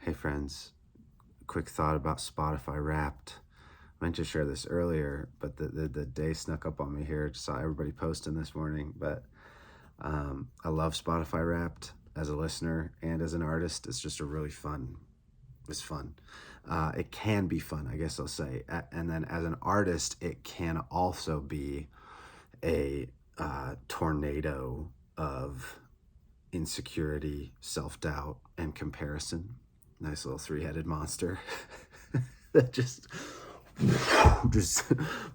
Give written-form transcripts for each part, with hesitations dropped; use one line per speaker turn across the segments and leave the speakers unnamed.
Hey friends, quick thought about Spotify Wrapped. I meant to share this earlier, but the day snuck up on me here. Just saw everybody posting this morning. But I love Spotify Wrapped as a listener and as an artist. It's just a really fun. It's fun. It can be fun, I guess I'll say. And then as an artist, it can also be a tornado of insecurity, self doubt, and comparison. Nice little three-headed monster that just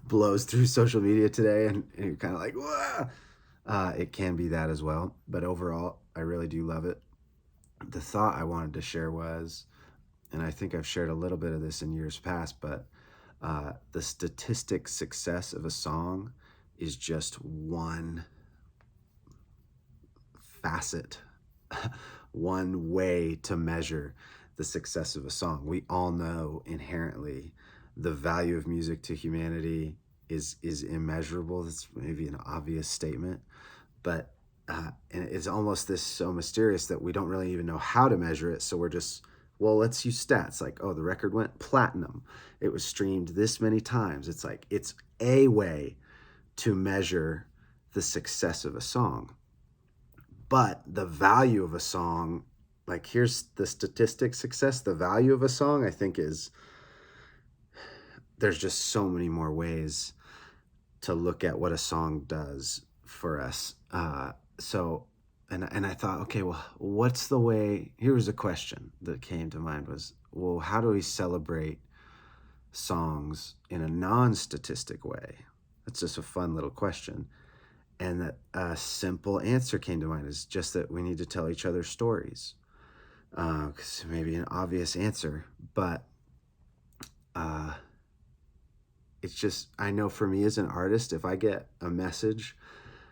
blows through social media today, and you're kind of like, "Whoa!" It can be that as well, but overall, I really do love it. The thought I wanted to share was, and I think I've shared a little bit of this in years past, but the statistic success of a song is just one facet, one way to measure the success of a song. We all know inherently the value of music to humanity is immeasurable. That's maybe an obvious statement, but and it's almost this so mysterious that we don't really even know how to measure it. So we're just, well, let's use stats like, oh, the record went platinum. It was streamed this many times. It's like it's a way to measure the success of a song. But the value of a song, like here's the statistic success, the value of a song, I think is there's just so many more ways to look at what a song does for us. And I thought, okay, well, what's the way? Here was a question that came to mind was, well, how do we celebrate songs in a non-statistic way? That's just a fun little question. And that a simple answer came to mind is just that we need to tell each other stories. Because maybe an obvious answer, but it's just, I know for me as an artist, if I get a message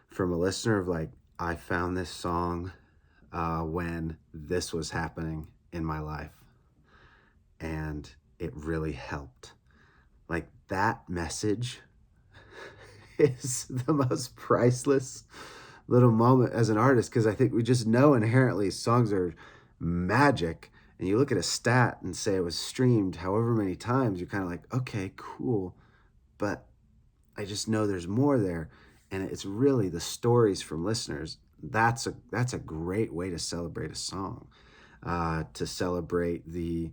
from a listener of like, I found this song when this was happening in my life and it really helped. Like that message is the most priceless little moment as an artist, because I think we just know inherently songs are magic. And you look at a stat and say it was streamed however many times, you're kind of like, okay, cool. But I just know there's more there. And it's really the stories from listeners. That's a great way to celebrate a song, to celebrate the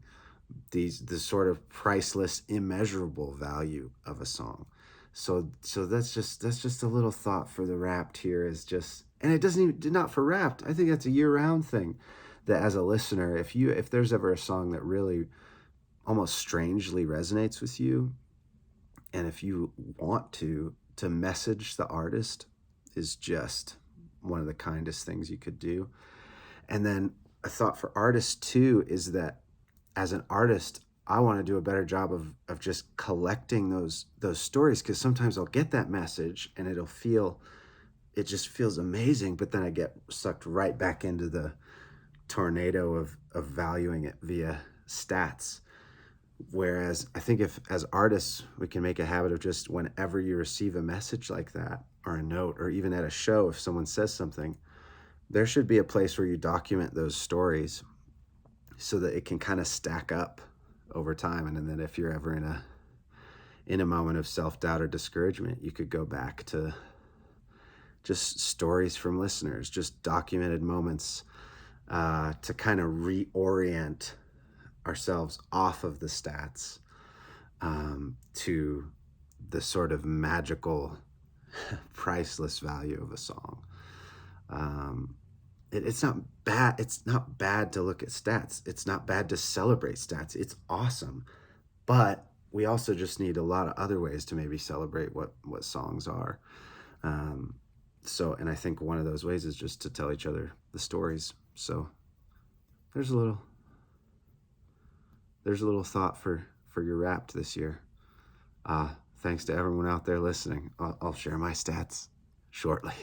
sort of priceless, immeasurable value of a song. So that's just a little thought for the Wrapped here is just, and it doesn't even, not for Wrapped. I think that's a year-round thing. That as a listener, if there's ever a song that really almost strangely resonates with you, and if you want to message the artist, is just one of the kindest things you could do. And then a thought for artists too is that as an artist, I want to do a better job of just collecting those stories, because sometimes I'll get that message and it just feels amazing, but then I get sucked right back into the tornado of valuing it via stats. Whereas I think if as artists we can make a habit of just whenever you receive a message like that or a note, or even at a show if someone says something, there should be a place where you document those stories so that it can kind of stack up over time. And then if you're ever in a moment of self-doubt or discouragement, you could go back to just stories from listeners, just documented moments, to kind of reorient ourselves off of the stats, to the sort of magical, priceless value of a song. It's not bad. It's not bad to look at stats. It's not bad to celebrate stats. It's awesome. But we also just need a lot of other ways to maybe celebrate what songs are. And I think one of those ways is just to tell each other the stories. So there's a little thought for your Wrapped this year. Thanks to everyone out there listening. I'll share my stats shortly.